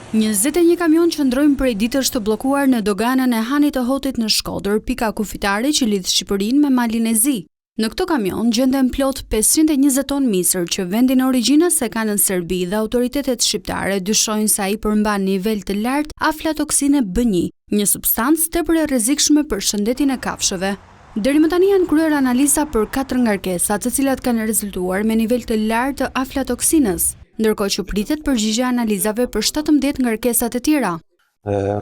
21 kamion qëndrojnë prej ditësh të bllokuar në doganën e Hanit të Hotit në Shkodër, pika kufitare që lidh Shqipërinë me Malin e Zi. Në këto kamion gjenden plot 520 ton misër që vendin origjinës e kanë në Serbi dhe autoritetet shqiptare dyshojnë se ai përmban nivel të lartë aflatoksine B1, një substancë tepër e rrezikshme për shëndetin e kafshëve. Deri më tani janë kryer analiza për 4 ngarkesa, të cilat kanë rezultuar me nivel të lartë të aflatoksinës, ndërkohë që pritet përgjigje analizave për 17 ngarkesat e tjera.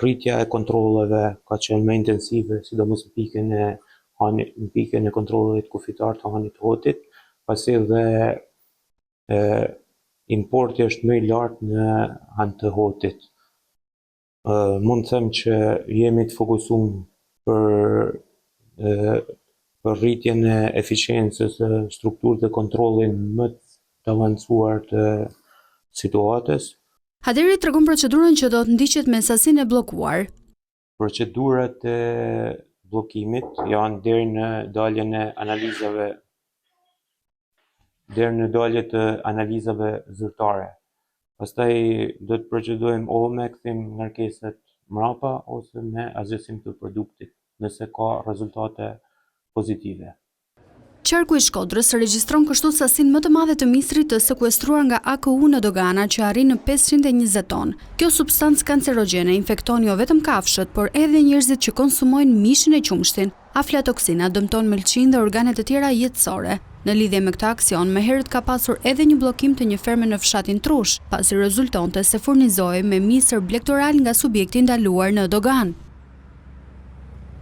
Rritja e kontrolleve ka qenë më intensive, sidomos në pikën e kontrollit kufitar të Hanit të Hotit, pasi dhe importi është më i lartë në Han të Hotit. Mund të them që jemi të fokusuar për rritjen e eficiencës së strukturës dhe kontrollin më të avancuar të situatës. Haderi tregon procedurën që do të ndiqet me sasinë e bllokuar. Procedurat e bllokimit janë deri në daljen e analizave, deri në dalje të analizave zyrtare. Pastaj do të procedojmë o me kthim ngarkesat mbrapa ose me azhësim të produktit, nëse ka rezultate pozitive. Qarku i Shkodrës regjistron kështu sasinë më të madhe të misrit të sekuestruar nga AKU në dogana që arrin në 520 ton. Kjo substancë kancerogjene infekton jo vetëm kafshët, por edhe njerëzit që konsumojnë mishin e qumshtin. Aflatoksina dëmton mëlçin dhe organet e tjera jetësore. Në lidhje me këtë aksion, më herët ka pasur edhe një bllokim të një ferme në fshatin Trush, pasi rezultonte se furnizohej me misër blektoral nga subjekti ndaluar në dogan.